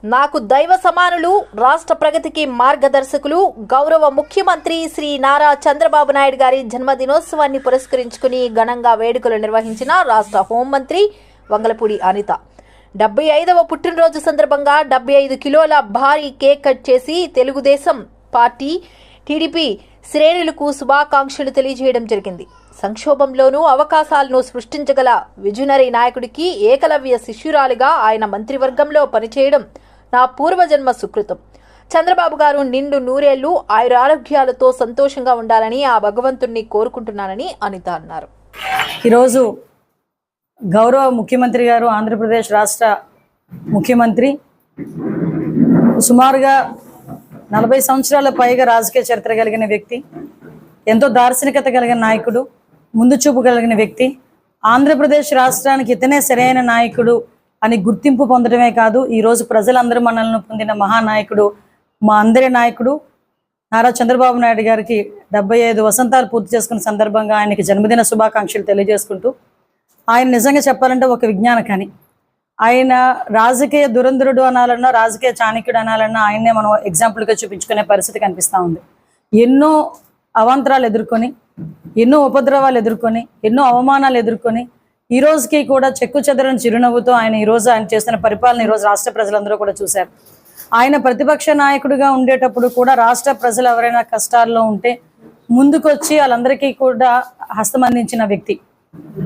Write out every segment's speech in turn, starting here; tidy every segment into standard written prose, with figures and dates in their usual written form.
నాకు దైవ సమానులు, రాష్ట్ర ప్రగతికి మార్గదర్శకులు, గౌరవ ముఖ్యమంత్రి శ్రీ నారా చంద్రబాబు నాయుడు గారి జన్మదినోత్సవాన్ని పురస్కరించుకుని ఘనంగా వేడుకలు నిర్వహించిన రాష్ట్ర హోంమంత్రి వంగలపూడి అనిత 75వ పుట్టినరోజు సందర్భంగా 75 కిలోల భారీ కేక్ కట్ చేసి తెలుగుదేశం పార్టీ టీడీపీ శ్రేణులకు శుభాకాంక్షలు తెలియజేయడం జరిగింది. సంక్షోభంలోనూ అవకాశాలను సృష్టించగల విజనరీ నాయకుడికి ఏకలవ్య శిష్యురాలిగా ఆయన మంత్రివర్గంలో పనిచేయడం నా పూర్వజన్మ సుకృతం. చంద్రబాబు గారు నిండు నూరేళ్లు ఆయురారోగ్యాలతో సంతోషంగా ఉండాలని ఆ భగవంతుణ్ణి కోరుకుంటున్నానని అనిత అన్నారు. ఈరోజు గౌరవ ముఖ్యమంత్రి గారు, ఆంధ్రప్రదేశ్ రాష్ట్ర ముఖ్యమంత్రి, సుమారుగా 40 సంవత్సరాల పైగా రాజకీయ చరిత్ర కలిగిన వ్యక్తి, ఎంతో దార్శనికత కలిగిన నాయకుడు, ముందు చూపు కలిగిన వ్యక్తి, ఆంధ్రప్రదేశ్ రాష్ట్రానికి ఇతనే సరైన నాయకుడు అని గుర్తింపు పొందడమే కాదు, ఈరోజు ప్రజలందరూ మనల్ని పొందిన మహానాయకుడు, మా అందరి నాయకుడు నారా చంద్రబాబు నాయుడు గారికి 75 వసంతాలు పూర్తి చేసుకున్న సందర్భంగా ఆయనకి జన్మదిన శుభాకాంక్షలు తెలియజేసుకుంటూ, ఆయన నిజంగా చెప్పాలంటే ఒక విజ్ఞానకని. ఆయన రాజకీయ దురంధరుడు అనాలన్నా, రాజకీయ చాణక్యుడు అనాలన్నా ఆయన్నే మనం ఎగ్జాంపుల్గా చూపించుకునే పరిస్థితి కనిపిస్తూ ఉంది. ఎన్నో అవాంతరాలు ఎదుర్కొని, ఎన్నో ఉపద్రవాలు ఎదుర్కొని, ఎన్నో అవమానాలు ఎదుర్కొని, ఈ రోజుకి కూడా చెక్కు చెదరని చిరునవ్వుతో ఆయన చేస్తున్న పరిపాలన ఈరోజు రాష్ట్ర ప్రజలందరూ కూడా చూశారు. ఆయన ప్రతిపక్ష నాయకుడిగా ఉండేటప్పుడు కూడా రాష్ట్ర ప్రజలు ఎవరైనా కష్టాల్లో ఉంటే ముందుకొచ్చి వాళ్ళందరికీ కూడా హస్తం అందించిన వ్యక్తి.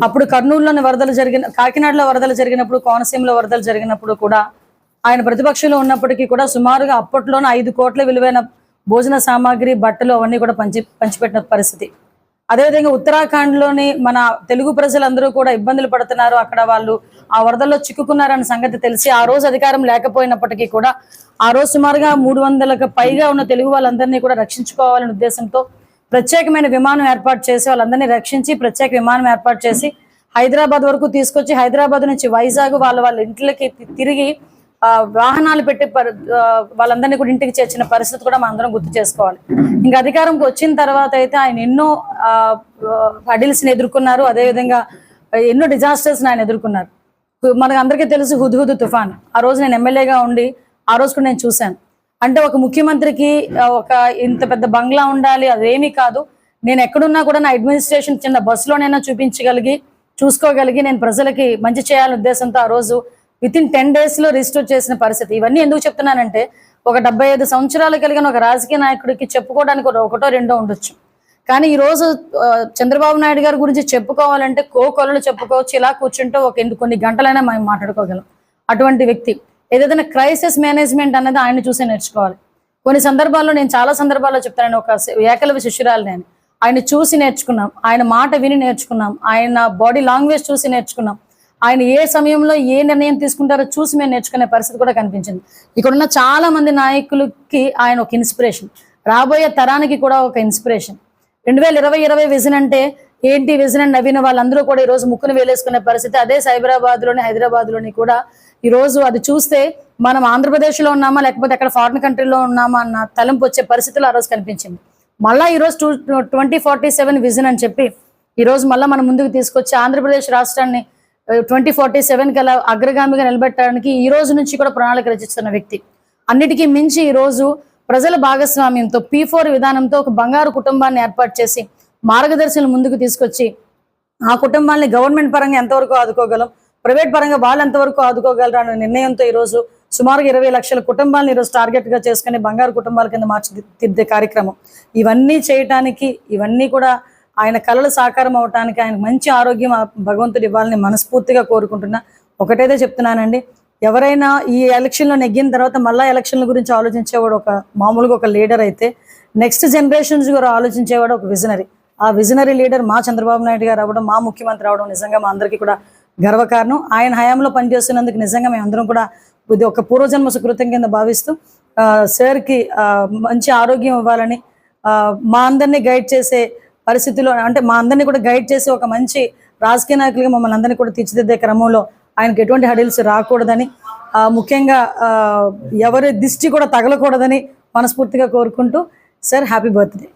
అప్పుడు కర్నూలులోని వరదలు కాకినాడలో వరదలు జరిగినప్పుడు, కోనసీమలో వరదలు జరిగినప్పుడు కూడా ఆయన ప్రతిపక్షంలో ఉన్నప్పటికీ కూడా సుమారుగా అప్పట్లోనే 5 కోట్ల విలువైన భోజన సామాగ్రి, బట్టలు అవన్నీ కూడా పంచిపెట్టిన పరిస్థితి. అదేవిధంగా ఉత్తరాఖండ్లోని మన తెలుగు ప్రజలందరూ కూడా ఇబ్బందులు పడుతున్నారు, అక్కడ వాళ్ళు ఆ వరదల్లో చిక్కుకున్నారన్న సంగతి తెలిసి ఆ రోజు అధికారం లేకపోయినప్పటికీ కూడా ఆ రోజు సుమారుగా 300లకు పైగా ఉన్న తెలుగు వాళ్ళందరినీ కూడా రక్షించుకోవాలనే ఉద్దేశంతో ప్రత్యేకమైన విమానం ఏర్పాటు చేసి వాళ్ళందరినీ రక్షించి ప్రత్యేక విమానం ఏర్పాటు చేసి హైదరాబాద్ వరకు తీసుకొచ్చి, హైదరాబాద్ నుంచి వైజాగ్ వాళ్ళ ఇంట్లోకి తిరిగి వాహనాలు పెట్టి వాళ్ళందరినీ కూడా ఇంటికి చేర్చిన పరిస్థితి కూడా మనందరం గుర్తు చేసుకోవాలి. ఇంకా అధికారంకి వచ్చిన తర్వాత అయితే ఆయన ఎన్నో హడిల్స్ని ఎదుర్కొన్నారు, అదేవిధంగా ఎన్నో డిజాస్టర్స్ని ఆయన ఎదుర్కొన్నారు. మనకు అందరికీ తెలుసు హుద్హుద్ తుఫాన్. ఆ రోజు నేను ఎమ్మెల్యేగా ఉండి ఆ రోజు కూడా నేను చూశాను. అంటే ఒక ముఖ్యమంత్రికి ఒక ఇంత పెద్ద బంగ్లా ఉండాలి, అదేమీ కాదు. నేను ఎక్కడున్నా కూడా నా అడ్మినిస్ట్రేషన్ చిన్న బస్సులోనైనా చూసుకోగలిగి నేను ప్రజలకి మంచి చేయాలనే ఉద్దేశంతో ఆ రోజు వితిన్ 10 days రిజిస్టర్ చేసిన పరిస్థితి. ఇవన్నీ ఎందుకు చెప్తున్నానంటే, ఒక 75 సంవత్సరాలు కలిగిన ఒక రాజకీయ నాయకుడికి చెప్పుకోవడానికి ఒకటో రెండో ఉండొచ్చు, కానీ ఈ రోజు చంద్రబాబు నాయుడు గారి గురించి చెప్పుకోవాలంటే కోకొలలు చెప్పుకోవచ్చు. ఇలా కూర్చుంటే కొన్ని గంటలైనా మనం మాట్లాడుకోగలం. అటువంటి వ్యక్తి. ఏదైనా క్రైసిస్ మేనేజ్మెంట్ అన్నది ఆయన చూసి నేర్చుకోవాలి. కొన్ని సందర్భాల్లో, నేను చాలా సందర్భాల్లో చెప్తాను, ఒక ఏకలవ్య శిష్యురాలు నేను. ఆయన చూసి నేర్చుకున్నాం, ఆయన మాట విని నేర్చుకున్నాం, ఆయన బాడీ లాంగ్వేజ్ చూసి నేర్చుకున్నాం, ఆయన ఏ సమయంలో ఏ నిర్ణయం తీసుకుంటారో చూసి మేము నేర్చుకునే పరిస్థితి కూడా కనిపించింది. ఇక్కడున్న చాలా మంది నాయకులకి ఆయన ఒక ఇన్స్పిరేషన్, రాబోయే తరానికి కూడా ఒక ఇన్స్పిరేషన్. 2020 విజన్ అంటే ఏంటి, విజన్ అని నవ్విన వాళ్ళందరూ కూడా ఈరోజు ముక్కును వేలేసుకునే పరిస్థితి. అదే సైబరాబాద్లోని, హైదరాబాద్లోని కూడా ఈరోజు అది చూస్తే మనం ఆంధ్రప్రదేశ్లో ఉన్నామా లేకపోతే అక్కడ ఫారిన్ కంట్రీలో ఉన్నామా అన్న తలంపు వచ్చే పరిస్థితులు ఆ రోజు కనిపించింది. మళ్ళీ ఈరోజు 2047 విజన్ అని చెప్పి ఈరోజు మళ్ళీ మనం ముందుకు తీసుకొచ్చి ఆంధ్రప్రదేశ్ రాష్ట్రాన్ని 2047 కల్లా అగ్రగామిగా నిలబెట్టడానికి ఈ రోజు నుంచి కూడా ప్రణాళిక రచిస్తున్న వ్యక్తి. అన్నిటికీ మించి ఈరోజు ప్రజల భాగస్వామ్యంతో P4 విధానంతో ఒక బంగారు కుటుంబాన్ని ఏర్పాటు చేసి మార్గదర్శనం ముందుకు తీసుకొచ్చి ఆ కుటుంబాన్ని గవర్నమెంట్ పరంగా ఎంతవరకు ఆదుకోగలం, ప్రైవేట్ పరంగా వాళ్ళు ఎంతవరకు ఆదుకోగలరు అనే నిర్ణయంతో ఈరోజు సుమారుగా 20 లక్షల కుటుంబాలను ఈరోజు టార్గెట్గా చేసుకుని బంగారు కుటుంబాల కింద మార్చిదిద్దే కార్యక్రమం. ఇవన్నీ చేయటానికి, ఇవన్నీ కూడా ఆయన కళలు సాకారం అవటానికి, ఆయన మంచి ఆరోగ్యం భగవంతుడు ఇవ్వాలని మనస్ఫూర్తిగా కోరుకుంటున్నా. ఒకటైతే చెప్తున్నానండి, ఎవరైనా ఈ ఎలక్షన్లో నెగ్గిన తర్వాత మళ్ళీ ఎలక్షన్ల గురించి ఆలోచించేవాడు మామూలుగా ఒక లీడర్ అయితే, నెక్స్ట్ జనరేషన్స్ కూడా ఆలోచించేవాడు ఒక విజనరీ. ఆ విజనరీ లీడర్ మా చంద్రబాబు నాయుడు గారు అవ్వడం, మా ముఖ్యమంత్రి అవడం నిజంగా మా అందరికీ కూడా గర్వకారణం. ఆయన హయాంలో పనిచేస్తున్నందుకు నిజంగా మేము అందరం కూడా ఇది ఒక పూర్వజన్మ సుకృతం కింద భావిస్తూ సార్కి మంచి ఆరోగ్యం ఇవ్వాలని, మా అందరినీ గైడ్ చేసే పరిస్థితిలో, అంటే మా అందరినీ కూడా గైడ్ చేసి ఒక మంచి రాజకీయ నాయకులుగా మమ్మల్ని అందరినీ కూడా తీర్చిదిద్దే క్రమంలో ఆయనకి ఎటువంటి హడిల్స్ రాకూడదని, ముఖ్యంగా ఎవరి దిష్టి కూడా తగలకూడదని మనస్ఫూర్తిగా కోరుకుంటూ, సార్ హ్యాపీ బర్త్డే.